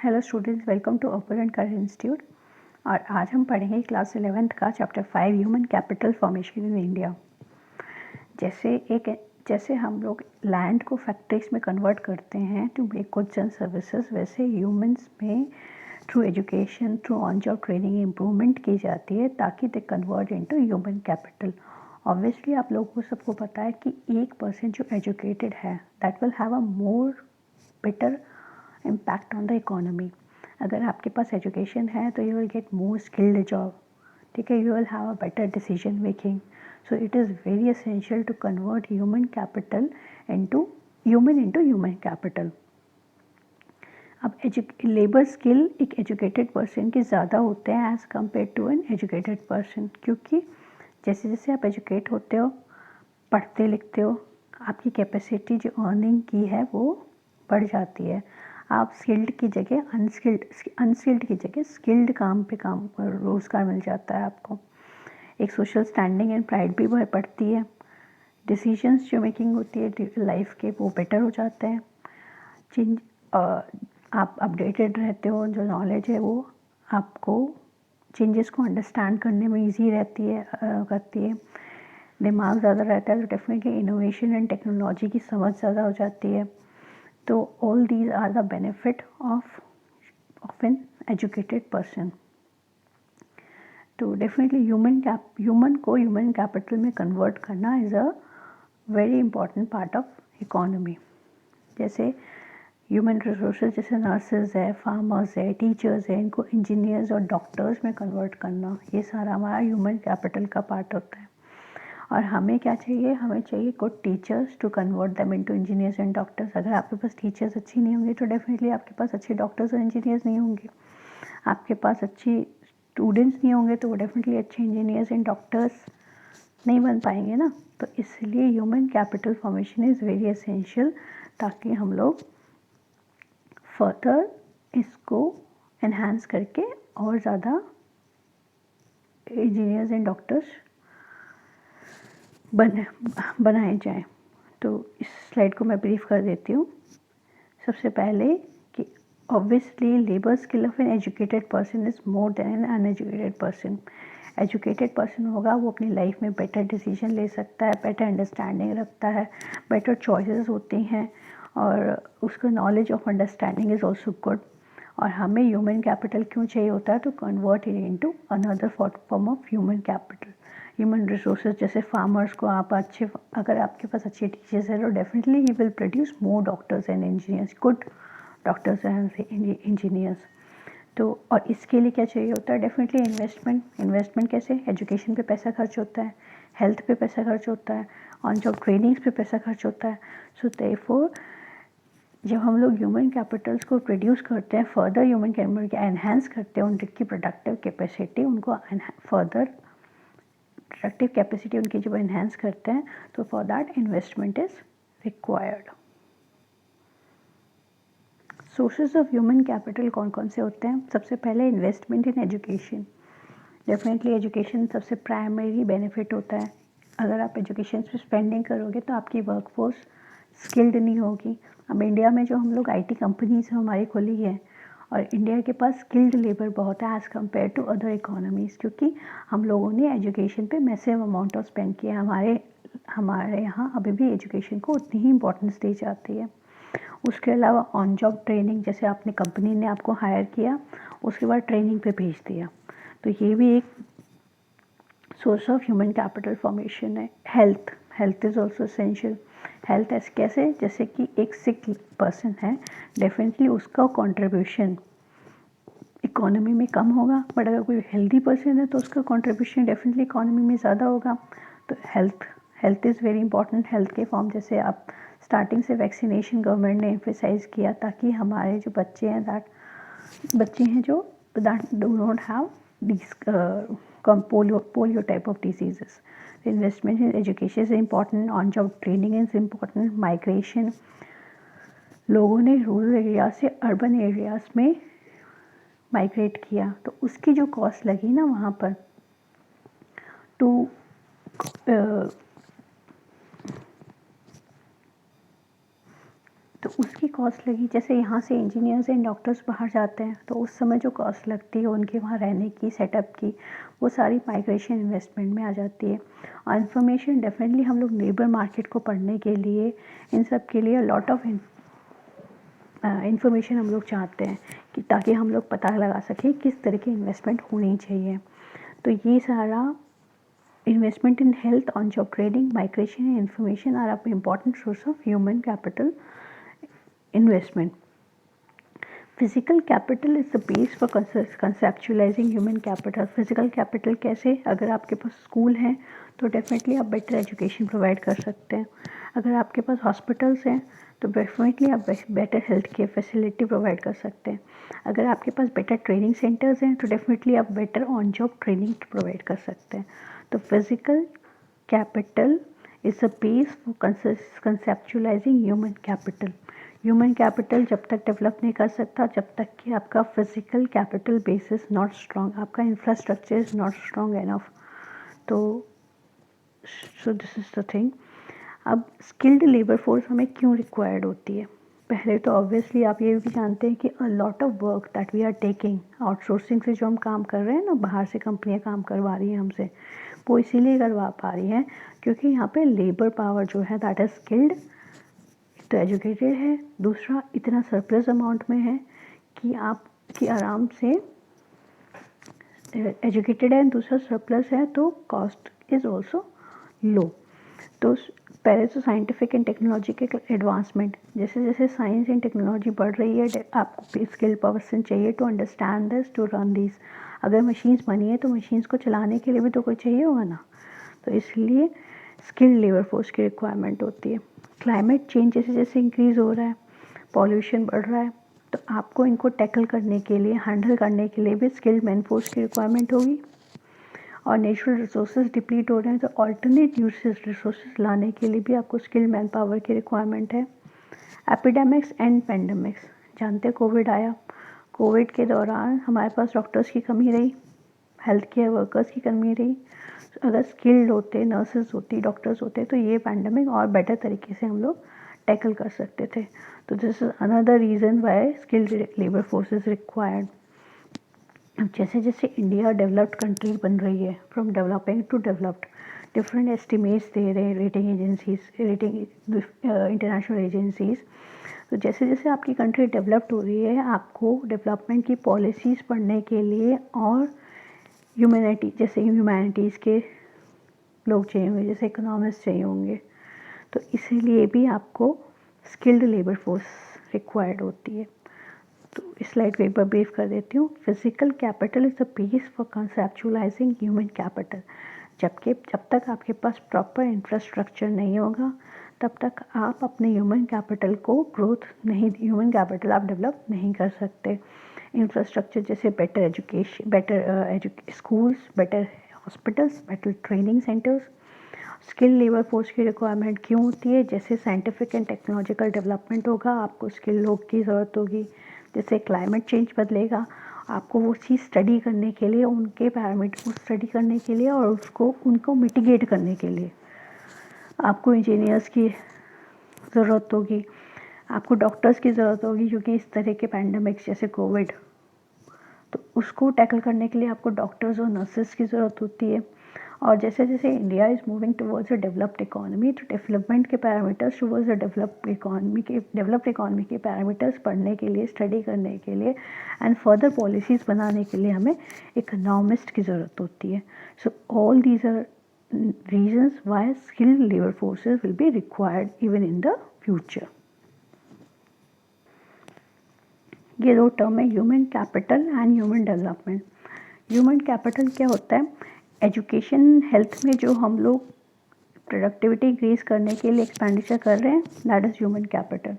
Hello students, welcome to open and career institute. और आज हम पढ़ेंगे क्लास 11th का chapter 5 human capital formation in India. जैसे हम लोग लैंड को फैक्ट्रीज में कन्वर्ट करते हैं to make goods and services, वैसे ह्यूमंस में through education, through on job training improvement की जाती है ताकि they convert into human capital. Obviously आप लोगों को सबको पता है कि 1% जो एजुकेटेड है that will have a more better impact on the economy. अगर आपके पास एजुकेशन है तो you will get more skilled job, ठीक है, you will have a better decision making. So it is very essential to convert human capital into human capital. अब labour skill एक educated person के ज़्यादा होते हैं as compare to an educated person, क्योंकि जैसे जैसे आप एजुकेट होते हो, पढ़ते लिखते हो, आपकी कैपेसिटी जो अर्निंग की है वो बढ़ जाती है। आप स्किल्ड की जगह अनस्किल्ड की जगह स्किल्ड काम रोज़गार मिल जाता है आपको। एक सोशल स्टैंडिंग एंड प्राइड भी बढ़ती है। डिसीजंस जो मेकिंग होती है लाइफ के वो बेटर हो जाते हैं। चेंज आप अपडेटेड रहते हो, जो नॉलेज है वो आपको चेंजेस को अंडरस्टैंड करने में ईजी करती है। दिमाग ज़्यादा रहता है तो डेफिनेटली इनोवेशन एंड टेक्नोलॉजी की समझ ज़्यादा हो जाती है। तो all these are the benefit of an educated person. तो डेफिनेटली ह्यूमन को ह्यूमन कैपिटल में कन्वर्ट करना is a very important part of economy. जैसे ह्यूमन रिसोर्सेज, जैसे नर्सेज है, फार्मर्स है, टीचर्स है, इनको इंजीनियर्स और डॉक्टर्स में कन्वर्ट करना, ये सारा हमारा ह्यूमन कैपिटल का पार्ट होता है। और हमें क्या चाहिए? हमें चाहिए good teachers to convert them into engineers and doctors. अगर आपके पास टीचर्स अच्छी नहीं होंगे तो डेफिनेटली आपके पास अच्छे डॉक्टर्स और इंजीनियर्स नहीं होंगे। आपके पास अच्छी स्टूडेंट्स नहीं होंगे तो वो डेफिनेटली अच्छे इंजीनियर्स एंड डॉक्टर्स नहीं बन पाएंगे ना। तो इसलिए human capital formation is very essential, ताकि हम लोग फर्दर इसको एनहांस करके और ज़्यादा इंजीनियर्स एंड डॉक्टर्स बनाए जाएं। तो इस स्लाइड को मैं ब्रीफ कर देती हूँ। सबसे पहले कि obviously labour skill of an educated person is more than an uneducated person. Educated person होगा वो अपनी लाइफ में बेटर डिसीजन ले सकता है, बेटर अंडरस्टैंडिंग रखता है, बेटर चॉइसेस होती हैं, और उसका knowledge of understanding is also good. और हमें ह्यूमन कैपिटल क्यों चाहिए होता है? To convert it into another form of human capital. Human resources, जैसे फार्मर्स को आप अगर आपके पास अच्छे टीचर्स हैं तो definitely he will produce more doctors and engineers, good doctors and engineers. तो और इसके लिए क्या चाहिए होता है? डेफिनेटली इन्वेस्टमेंट कैसे? एजुकेशन पे पैसा खर्च होता है, हेल्थ पे पैसा खर्च होता है, ऑन जॉब ट्रेनिंग्स पे पैसा खर्च होता है। सो देयरफॉर जब हम लोग ह्यूमन कैपिटल्स को प्रोड्यूस करते हैं, फर्दर ह्यूमन कैपिटल को एनहांस करते हैं, उनकी प्रोडक्टिव कैपेसिटी, उनको फर्दर प्रोडक्टिव कैपेसिटी उनकी जब एनहांस करते हैं, तो for that investment is required. Sources of human capital कौन कौन से होते हैं? सबसे पहले investment in education. Definitely education सबसे प्राइमरी बेनिफिट होता है। अगर आप एजुकेशन पे स्पेंडिंग करोगे तो आपकी वर्कफोर्स स्किल्ड नहीं होगी। अब इंडिया में जो हम लोग आईटी कंपनीज हमारी खुली है, और इंडिया के पास स्किल्ड लेबर बहुत है as compare to other economies, क्योंकि हम लोगों ने एजुकेशन पे मैसिव अमाउंट ऑफ स्पेंड किया। हमारे यहाँ अभी भी एजुकेशन को उतनी ही इम्पोर्टेंस दी जाती है। उसके अलावा ऑन जॉब ट्रेनिंग, जैसे आपने कंपनी ने आपको हायर किया, उसके बाद ट्रेनिंग पे भेज दिया, तो ये भी एक source of human capital formation है। Health is also essential. Health कैसे? जैसे कि एक सिक पर्सन है, डेफिनेटली उसका कंट्रीब्यूशन इकोनॉमी में कम होगा, बट अगर कोई हेल्दी पर्सन है तो उसका कंट्रीब्यूशन डेफिनेटली इकोनॉमी में ज़्यादा होगा। तो health is very important. Health के फॉर्म जैसे आप स्टार्टिंग से वैक्सीनेशन गवर्नमेंट ने एम्फेसाइज किया, ताकि हमारे जो बच्चे हैं जो do not have this polio type of diseases. The investment in education is important, on job training is important, migration, लोगों ने रूरल एरिया से अर्बन एरियाज़ में माइग्रेट किया, तो उसकी जो कॉस्ट लगी ना वहाँ पर तो उसकी कॉस्ट लगी। जैसे यहाँ से इंजीनियर्स एंड डॉक्टर्स बाहर जाते हैं तो उस समय जो कॉस्ट लगती है उनके वहाँ रहने की, सेटअप की, वो सारी माइग्रेशन इन्वेस्टमेंट में आ जाती है। और इन्फॉर्मेशन डेफिनेटली हम लोग लेबर मार्केट को पढ़ने के लिए, इन सब के लिए लॉट ऑफ इन्फॉर्मेशन हम लोग चाहते हैं कि ताकि हम लोग पता लगा सकें किस तरह की इन्वेस्टमेंट होनी चाहिए। तो ये सारा investment in health, on-job training, migration and information are an important source of human capital investment. Physical capital is the base for conceptualizing human capital. Physical capital कैसे? अगर आपके पास स्कूल हैं तो डेफिनेटली आप बेटर एजुकेशन प्रोवाइड कर सकते हैं। अगर आपके पास हॉस्पिटल्स हैं तो डेफिनेटली आप better health care facility provide कर सकते हैं। अगर आपके पास बेटर ट्रेनिंग सेंटर्स हैं तो डेफिनेटली आप better on job training provide कर सकते हैं। तो physical capital is a base for conceptualising human capital. Human capital जब तक डेवलप नहीं कर सकता जब तक कि आपका physical capital base is not strong, आपका infrastructure is not strong enough. तो so this is the thing. अब स्किल्ड लेबर फोर्स हमें क्यों रिक्वायर्ड होती है? पहले तो ऑब्वियसली आप ये भी जानते हैं कि a lot of work that we are taking, outsourcing से जो हम काम कर रहे हैं ना, बाहर से कंपनियां काम करवा रही हैं हमसे, वो इसीलिए करवा पा रही हैं क्योंकि यहाँ पे लेबर पावर जो है दैट इज़ स्किल्ड, तो एजुकेटेड है, दूसरा इतना सरप्लस अमाउंट में है कि आप कि आराम से एजुकेटेड है, दूसरा सरप्लस है, तो कॉस्ट इज़ ऑल्सो लो। तो पहले तो साइंटिफिक एंड टेक्नोलॉजिकल एडवांसमेंट, जैसे जैसे साइंस एंड टेक्नोलॉजी बढ़ रही है आपको स्किल पर्सन चाहिए to understand this, to run this. अगर मशीन्स बनी है तो मशीन्स को चलाने के लिए भी तो कोई चाहिए होगा ना, तो इसलिए स्किल्ड लेबर फोर्स की रिक्वायरमेंट होती है। क्लाइमेट चेंज जैसे जैसे इंक्रीज़ हो रहा है, पॉल्यूशन बढ़ रहा है, तो आपको इनको टैकल करने के लिए, हैंडल करने के लिए भी स्किल्ड मैन फोर्स की रिक्वायरमेंट होगी। और नेचुरल रिसोर्सेज डिप्लीट हो रहे हैं तो अल्टरनेट यूसेज रिसोर्सेज लाने के लिए भी आपको स्किल्ड मैन पावर की रिक्वायरमेंट है। एपिडेमिक्स एंड पेंडेमिक्स, जानते कोविड आया, कोविड के दौरान हमारे पास डॉक्टर्स की कमी रही, हेल्थ केयर वर्कर्स की कमी रही। अगर स्किल्ड होते, नर्सेज होती, डॉक्टर्स होते, तो ये पैंडमिक और बेटर तरीके से हम लोग टैकल कर सकते थे। तो this is another reason why skilled labour force is required. अब जैसे जैसे इंडिया डेवलप्ड कंट्री बन रही है, from developing to developed, different estimates दे रहे हैं rating agencies, rating international agencies. तो जैसे जैसे आपकी कंट्री डेवलप्ड हो रही है, आपको डेवलपमेंट की पॉलिसीज़ पढ़ने के लिए और ह्यूमैनिटीज़ के लोग चाहिए होंगे, जैसे इकोनॉमिस्ट चाहिए होंगे, तो इसीलिए भी आपको स्किल्ड लेबर फोर्स रिक्वायर्ड होती है। तो इस स्लाइड को एक बार ब्रीफ कर देती हूँ। Physical capital is the base for conceptualising human capital. जब तक आपके पास प्रॉपर इंफ्रास्ट्रक्चर नहीं होगा तब तक आप अपने ह्यूमन कैपिटल को ह्यूमन कैपिटल आप डेवलप नहीं कर सकते। इंफ्रास्ट्रक्चर जैसे better education, better schools, better hospitals, better training centres. Skill labour force की रिक्वायरमेंट क्यों होती है? जैसे साइंटिफिक एंड टेक्नोलॉजिकल डेवलपमेंट होगा, आपको स्किल लोग की ज़रूरत होगी। जैसे क्लाइमेट चेंज बदलेगा, आपको वो चीज़ स्टडी करने के लिए, उनके पैरामीटर को स्टडी करने के लिए और उनको मिटिगेट करने के लिए आपको इंजीनियर्स की ज़रूरत होगी, आपको डॉक्टर्स की ज़रूरत होगी, क्योंकि इस तरह के पैंडमिक्स जैसे कोविड, तो उसको टैकल करने के लिए आपको डॉक्टर्स और नर्सेस की ज़रूरत होती है। और जैसे जैसे India is moving towards a developed economy, तो डेवलपमेंट के parameters towards a developed economy के पैरामीटर्स पढ़ने के लिए, स्टडी करने के लिए एंड फर्दर पॉलिसीज़ बनाने के लिए हमें इकोनॉमिस्ट की ज़रूरत होती है। So all these are reasons why skilled labor forces will be required even in the future. ये दो टर्म है, human capital and human development. Human capital क्या होता है? एजुकेशन, हेल्थ में जो हम लोग प्रोडक्टिविटी इंक्रीज करने के लिए एक्सपेंडिचर कर रहे हैं, दैट इज़ ह्यूमन कैपिटल।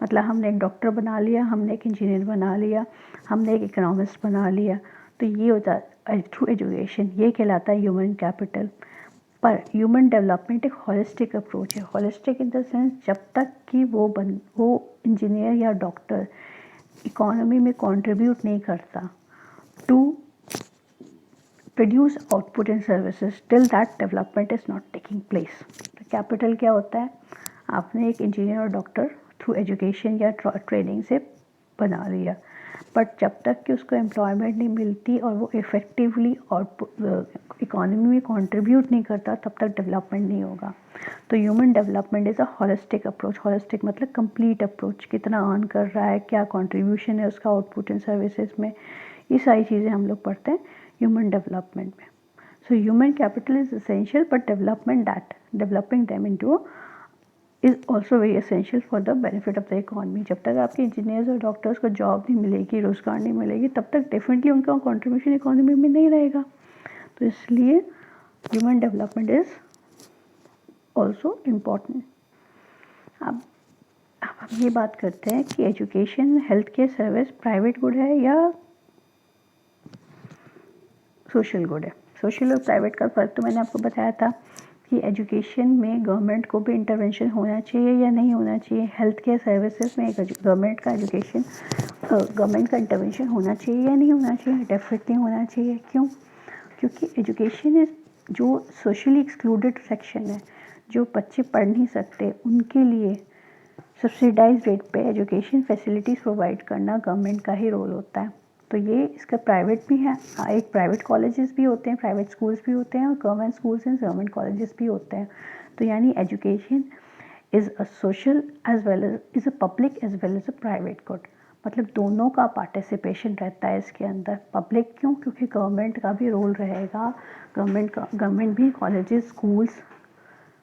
मतलब हमने एक डॉक्टर बना लिया, हमने एक इंजीनियर बना लिया, हमने एक इकोनॉमिस्ट बना लिया, तो ये होता है थ्रू एजुकेशन, ये कहलाता है ह्यूमन कैपिटल। पर ह्यूमन डेवलपमेंट एक हॉलिस्टिक अप्रोच है। हॉलिस्टिक इन द सेंस, जब तक कि वो इंजीनियर या डॉक्टर इकोनॉमी में कंट्रीब्यूट नहीं करता to produce output and services, till that development is not taking place. तो कैपिटल क्या होता है? आपने एक इंजीनियर और डॉक्टर थ्रू एजुकेशन या ट्रेनिंग से बना लिया, बट जब तक कि उसको एम्प्लॉयमेंट नहीं मिलती और वो इफ़ेक्टिवली और इकोनॉमी में कंट्रीब्यूट नहीं करता, तब तक डेवलपमेंट नहीं होगा। तो human development is a holistic approach. Holistic मतलब कंप्लीट अप्रोच, कितना अर्न कर रहा है, क्या कंट्रीब्यूशन है उसका आउटपुट एंड सर्विसेज में, ये सारी चीज़ें हम लोग पढ़ते हैं ह्यूमन डेवलपमेंट में। So human capital is essential, but developing them into is also very essential for the benefit of the economy. जब तक आपके इंजीनियर्स और डॉक्टर्स को जॉब नहीं मिलेगी, रोज़गार नहीं मिलेगी, तब तक डेफिनेटली उनका कंट्रीब्यूशन इकॉनमी में नहीं रहेगा। तो इसलिए human development is also important. अब हम ये बात करते हैं कि education, health care service private good है या सोशल गुड है। सोशल और प्राइवेट का फ़र्क तो मैंने आपको बताया था कि एजुकेशन में गवर्नमेंट को भी इंटरवेंशन होना चाहिए या नहीं होना चाहिए। हेल्थ केयर सर्विसेज में गवर्नमेंट का इंटरवेंशन होना चाहिए या नहीं होना चाहिए, डेफिनेटली होना चाहिए। क्यों? क्योंकि एजुकेशन इज जो सोशली एक्सक्लूडेड सेक्शन है, जो बच्चे पढ़ नहीं सकते, उनके लिए सब्सिडाइज रेट पे एजुकेशन फैसिलिटीज़ प्रोवाइड करना गवर्नमेंट का ही रोल होता है। तो ये इसका प्राइवेट भी है, एक प्राइवेट कॉलेजेस भी होते हैं, प्राइवेट स्कूल्स भी होते हैं और government schools and government colleges भी होते हैं। तो यानी education is a social as well as is a public as well as a private good. मतलब दोनों का पार्टिसिपेशन रहता है इसके अंदर। पब्लिक क्यों? क्योंकि गवर्नमेंट का भी रोल रहेगा, गवर्नमेंट भी कॉलेजेस स्कूल्स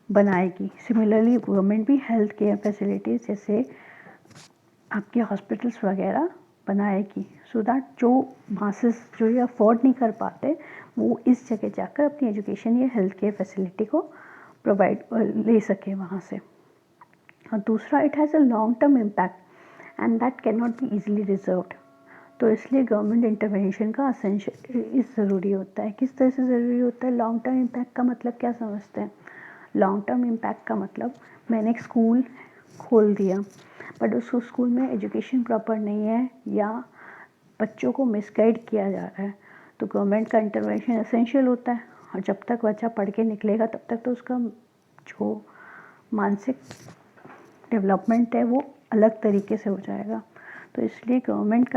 बनाएगी। सिमिलरली गवर्नमेंट भी हेल्थ केयर फैसिलिटीज़ जैसे आपके हॉस्पिटल्स वगैरह बनाएगी, सो दैट जो मासेस जो ये अफोर्ड नहीं कर पाते, वो इस जगह जाकर अपनी एजुकेशन या हेल्थ केयर फैसिलिटी को प्रोवाइड ले सके वहाँ से। और दूसरा, it has a long term impact and that can not be easily reserved. तो इसलिए गवर्नमेंट इंटरवेंशन का ज़रूरी होता है। किस तरह से ज़रूरी होता है? लॉन्ग टर्म इम्पैक्ट का मतलब क्या समझते हैं? लॉन्ग टर्म इम्पैक्ट का मतलब मैंने एक स्कूल खोल दिया, बट उस स्कूल में एजुकेशन प्रॉपर नहीं है या बच्चों को मिसगाइड किया जा रहा है, तो गवर्नमेंट का इंटरवेंशन एसेंशियल होता है। और जब तक बच्चा पढ़ के निकलेगा, तब तक तो उसका जो मानसिक डेवलपमेंट है वो अलग तरीके से हो जाएगा। तो इसलिए गवर्नमेंट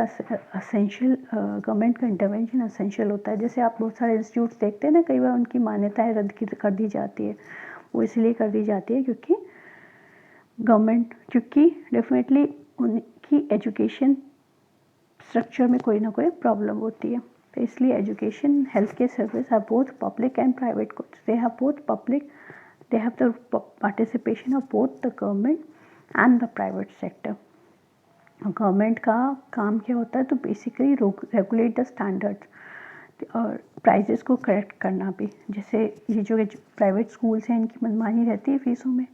का इंटरवेंशन एसेंशियल होता है। जैसे आप बहुत सारे इंस्टीट्यूट्स देखते हैं ना, कई बार उनकी मान्यताएं रद्द कर दी जाती है। वो इसलिए कर दी जाती है क्योंकि डेफिनेटली उनकी एजुकेशन स्ट्रक्चर में कोई ना कोई प्रॉब्लम होती है। तो इसलिए education, health care service are both public and private goods. They have the participation of both the government and the private sector. Government का काम क्या होता है? तो बेसिकली रेगुलेट द स्टैंडर्ड्स और प्राइजेस को करेक्ट करना भी। जैसे ये जो प्राइवेट स्कूल्स हैं, इनकी मनमानी रहती है फीसों में।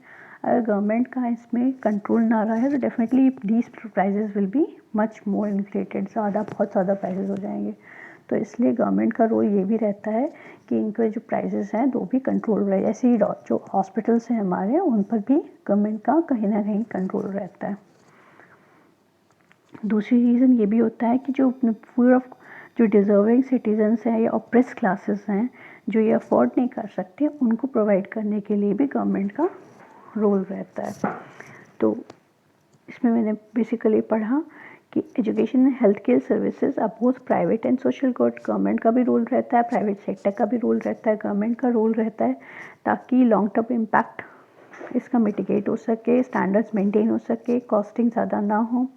अगर गवर्नमेंट का इसमें कंट्रोल ना रहा है तो definitely these prices will be much more inflated, बहुत ज़्यादा प्राइजेस हो जाएंगे। तो इसलिए गवर्नमेंट का रोल ये भी रहता है कि इनके जो प्राइजेस हैं वो भी कंट्रोल रहे। ऐसे ही जो हॉस्पिटल्स हैं हमारे, उन पर भी गवर्नमेंट का कहीं ना कहीं कंट्रोल रहता है। दूसरी रीज़न ये भी होता है कि जो डिज़र्विंग सिटीजन्स हैं या ऑप्रेस क्लासेस हैं, जो ये अफोर्ड नहीं कर सकते, उनको प्रोवाइड करने के लिए भी गवर्नमेंट का रोल रहता है। तो इसमें मैंने बेसिकली पढ़ा कि education and health care services are both private and social good. Government का भी रोल रहता है, प्राइवेट सेक्टर का भी रोल रहता है। गवर्नमेंट का रोल रहता है ताकि लॉन्ग टर्म इम्पैक्ट इसका मिटिगेट हो सके, स्टैंडर्ड्स मेंटेन हो सके, कॉस्टिंग ज़्यादा ना हो,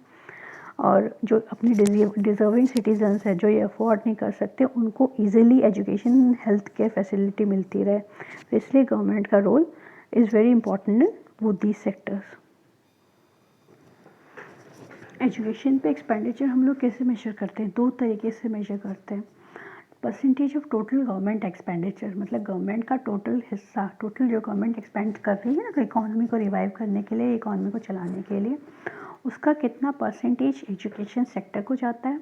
और जो अपने डिज़र्विंग सिटीजन्स हैं जो ये अफोर्ड नहीं कर सकते, उनको easily education health care facility मिलती रहे। तो इसलिए गवर्नमेंट का role is very important in both these sectors. Education पे एक्सपेंडिचर हम लोग कैसे मेजर करते हैं? दो तरीके से मेजर करते हैं। Percentage of total government expenditure, मतलब गवर्नमेंट का टोटल हिस्सा, टोटल जो गवर्नमेंट एक्सपेंड कर रही है ना इकॉनमी को रिवाइव करने के लिए, इकॉनमी को चलाने के लिए, उसका कितना परसेंटेज एजुकेशन सेक्टर को जाता है।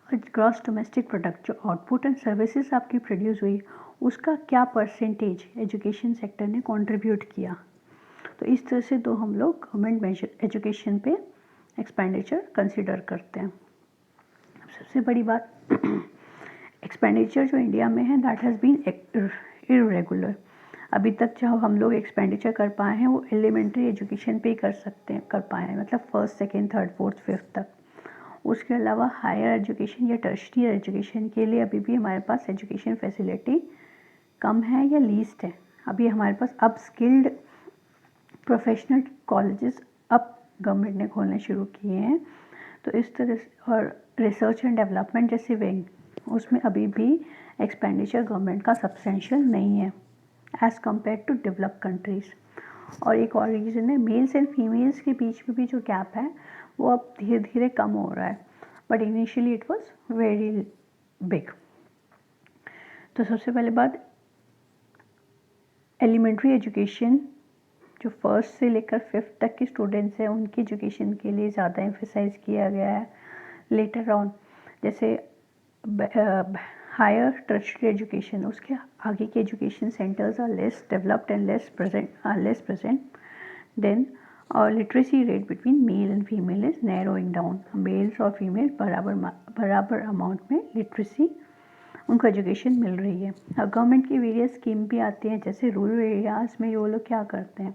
और ग्रॉस डोमेस्टिक प्रोडक्ट, जो आउटपुट एंड सर्विसेज आपकी प्रोड्यूस हुई, उसका क्या परसेंटेज एजुकेशन सेक्टर ने कंट्रीब्यूट किया। तो इस तरह से हम लोग गवर्नमेंट मेजर एजुकेशन पे एक्सपेंडिचर कंसिडर करते हैं। अब सबसे बड़ी बात, एक्सपेंडिचर जो इंडिया में है दैट हैज़ बीन इरेगुलर। अभी तक जो हम लोग एक्सपेंडिचर कर पाए हैं वो एलिमेंट्री एजुकेशन पे ही कर पाए हैं, मतलब first second third fourth fifth तक। उसके अलावा हायर एजुकेशन या टर्शियर एजुकेशन के लिए अभी भी हमारे पास एजुकेशन फैसिलिटी कम है या लीस्ट है। अभी हमारे पास अब स्किल्ड प्रोफेशनल कॉलेजेस अब गवर्नमेंट ने खोलने शुरू किए हैं, तो इस तरह से। और रिसर्च एंड डेवलपमेंट जैसे विंग, उसमें अभी भी एक्सपेंडिचर गवर्नमेंट का सब्सटेंशियल नहीं है as compare to developed countries. और एक और रीज़न है, मेल्स एंड फीमेल्स के बीच में भी जो गैप है वो अब धीरे धीरे कम हो रहा है, but initially it was very big. तो सबसे पहले बात, एलिमेंट्री एजुकेशन जो फर्स्ट से लेकर फिफ्थ तक के स्टूडेंट्स हैं उनकी एजुकेशन के लिए ज़्यादा एम्फेसाइज किया गया है। लेटर ऑन जैसे हायर टर्शियरी एजुकेशन, उसके आगे के education centres are less developed and less present then. और literacy rate between male and female is narrowing down. Males और फीमेल बराबर अमाउंट में लिटरेसी उनको एजुकेशन मिल रही है। अब गवर्नमेंट की वेरियस स्कीम भी आती हैं, जैसे रूरल एरियाज़ में वो लोग क्या करते हैं,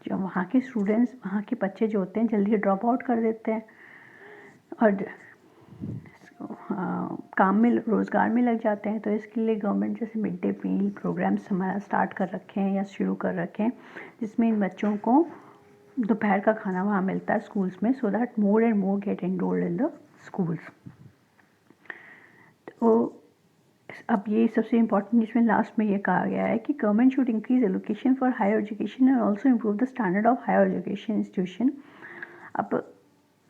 जो वहाँ के स्टूडेंट्स, वहाँ के बच्चे जो होते हैं जल्दी ड्रॉप आउट कर देते हैं और काम में रोज़गार में लग जाते हैं। तो इसके लिए गवर्नमेंट जैसे मिड डे मील प्रोग्राम्स हमारा स्टार्ट कर रखे हैं या शुरू कर रखे हैं, जिसमें इन बच्चों को दोपहर का खाना वहाँ मिलता है स्कूल्स में, so that more and more get enrolled in the schools. तो अब ये सबसे इम्पॉर्टेंट इसमें लास्ट में ये कहा गया है कि government should increase allocation for higher education and also improve the standard of higher education institution. अब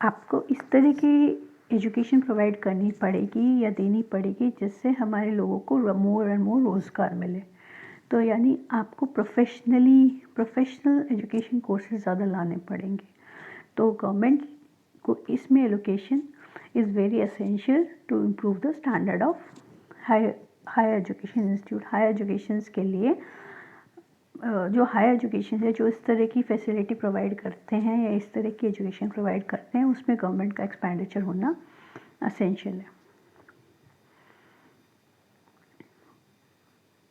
आपको इस तरह की एजुकेशन प्रोवाइड करनी पड़ेगी या देनी पड़ेगी जिससे हमारे लोगों को मोर एंड मोर रोज़गार मिले। तो यानी आपको प्रोफेशनल एजुकेशन कोर्सेज ज़्यादा लाने पड़ेंगे। तो गवर्नमेंट को इसमें allocation is very essential to improve the standard of higher education institute. Higher educations के लिए जो हायर एजुकेशन है, जो इस तरह की फैसिलिटी प्रोवाइड करते हैं या इस तरह की एजुकेशन प्रोवाइड करते हैं, उसमें गवर्नमेंट का एक्सपेंडिचर होना असेंशियल है।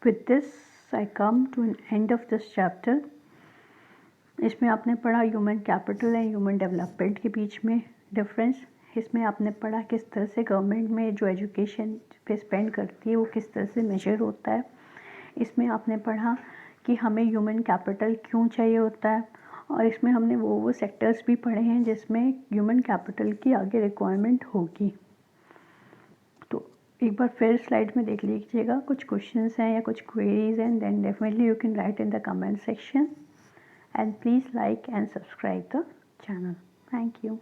With this I come to an end of this chapter. इसमें आपने पढ़ा human capital and human development के बीच में डिफरेंस। इसमें आपने पढ़ा किस तरह से गवर्नमेंट में जो एजुकेशन पे स्पेंड करती है वो किस तरह से मेजर होता है। इसमें आपने पढ़ा कि हमें ह्यूमन कैपिटल क्यों चाहिए होता है, और इसमें हमने वो सेक्टर्स भी पढ़े हैं जिसमें ह्यूमन कैपिटल की आगे रिक्वायरमेंट होगी। तो एक बार फिर स्लाइड में देख लीजिएगा, कुछ क्वेश्चंस हैं या कुछ क्वेरीज हैं, then definitely you can write in the comment section, and please like and subscribe the channel. Thank you.